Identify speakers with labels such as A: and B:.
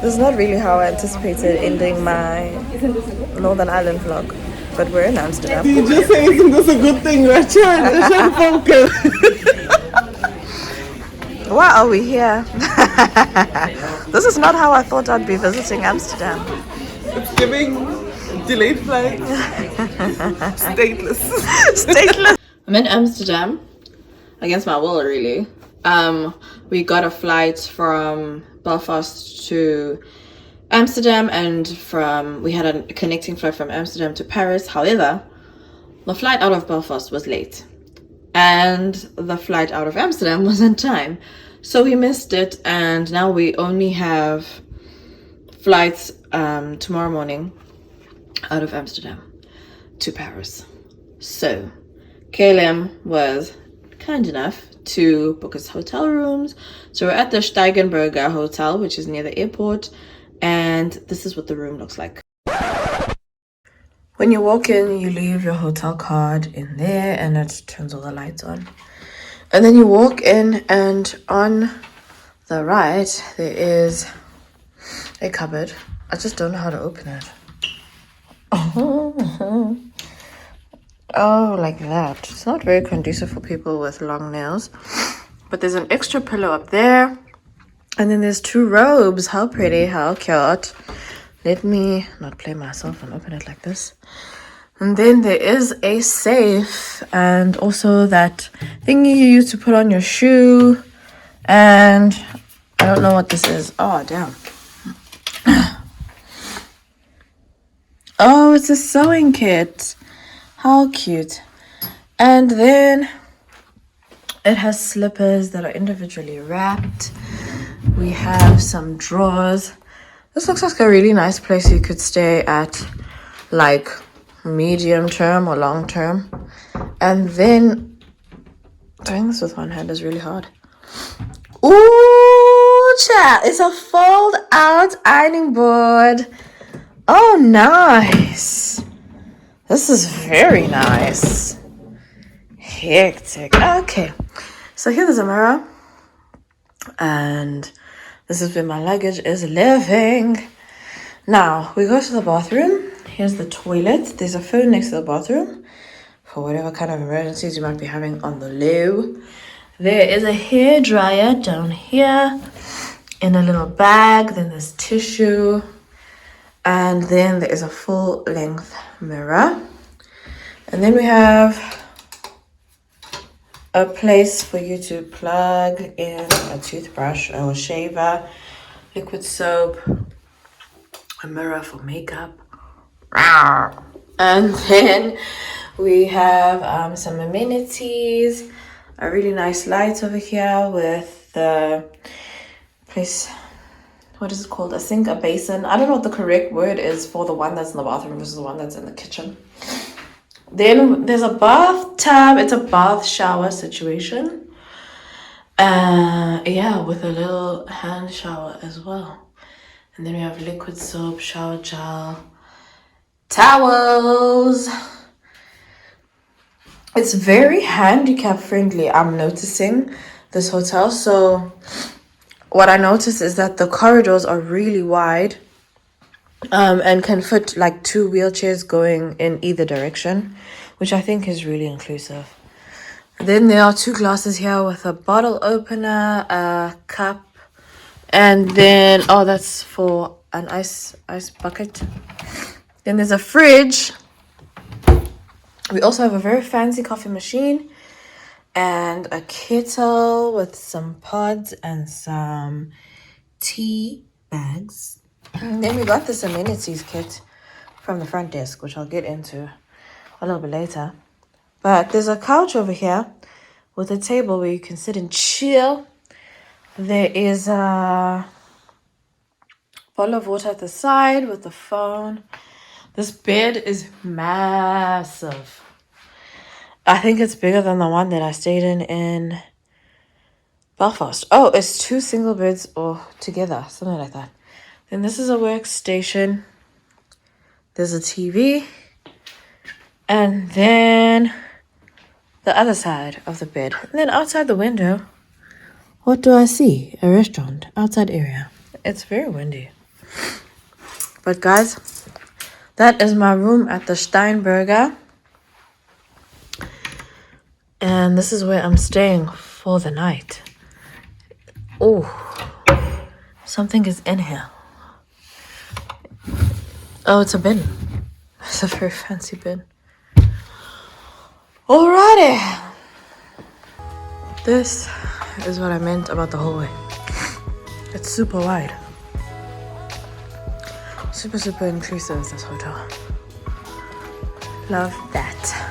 A: This is not really how I anticipated ending my Northern Ireland vlog, but we're in Amsterdam.
B: You just say, isn't this a good thing, Rachel? Focus.
A: Why are we here? This is not how I thought I'd be visiting Amsterdam.
B: It's giving delayed flight. Stateless.
A: Stateless. I'm in Amsterdam. Against my will, really. We got a flight from Belfast to Amsterdam, and we had a connecting flight from Amsterdam to Paris. However, the flight out of Belfast was late, and the flight out of Amsterdam was on time, so we missed it. And now we only have flights tomorrow morning out of Amsterdam to Paris. So KLM was kind enough to book us hotel rooms. So we're at the STEIGENBERGER hotel, which is near the airport, and this is what the room looks like. When you walk in, you leave your hotel card in there, and it turns all the lights on. And then you walk in, and on the right there is a cupboard. I just don't know how to open it. Oh, like that. It's not very conducive for people with long nails. But there's an extra pillow up there. And then there's 2 robes. How pretty, how cute. Let me not play myself and open it like this. And then there is a safe. And also that thingy you use to put on your shoe. And I don't know what this is. Oh, damn. Oh, it's a sewing kit. How cute. And then it has slippers that are individually wrapped. We have some drawers. This looks like a really nice place you could stay at, like medium term or long term. And then doing this with one hand is really hard. Ooh, child, it's a fold out ironing board. Oh, nice. This is very nice. Hectic. Okay. So here's a mirror. And this is where my luggage is living. Now, we go to the bathroom. Here's the toilet. There's a phone next to the bathroom for whatever kind of emergencies you might be having on the low. There is a hair dryer down here in a little bag. Then there's tissue. And then there is a full-length mirror. And then we have a place for you to plug in a toothbrush or a shaver, liquid soap, a mirror for makeup. And then we have some amenities, a really nice light over here with the place. What is it called? A sink, a basin. I don't know what the correct word is for the one that's in the bathroom versus the one that's in the kitchen. Then there's a bathtub. It's a bath shower situation. Yeah, with a little hand shower as well. And then we have liquid soap, shower gel, towels. It's very handicap friendly, I'm noticing, this hotel. So what I noticed is that the corridors are really wide and can fit like 2 wheelchairs going in either direction, which I think is really inclusive. Then there are 2 glasses here with a bottle opener, a cup, and then, oh, that's for an ice bucket. Then there's a fridge. We also have a very fancy coffee machine and a kettle with some pods and some tea bags. And then we got this amenities kit from the front desk, which I'll get into a little bit later. But there's a couch over here with a table where you can sit and chill. There is a bottle of water at the side with the phone. This bed is massive. I think it's bigger than the one that I stayed in Belfast. Oh, it's 2 single beds or together, something like that. Then this is a workstation. There's a TV. And then the other side of the bed. And then outside the window, what do I see? A restaurant, outside area. It's very windy. But guys, that is my room at the Steinberger. And this is where I'm staying for the night. Oh, something is in here. Oh, it's a bin. It's a very fancy bin. Alrighty. This is what I meant about the hallway. It's super wide. Super inclusive, this hotel. Love that.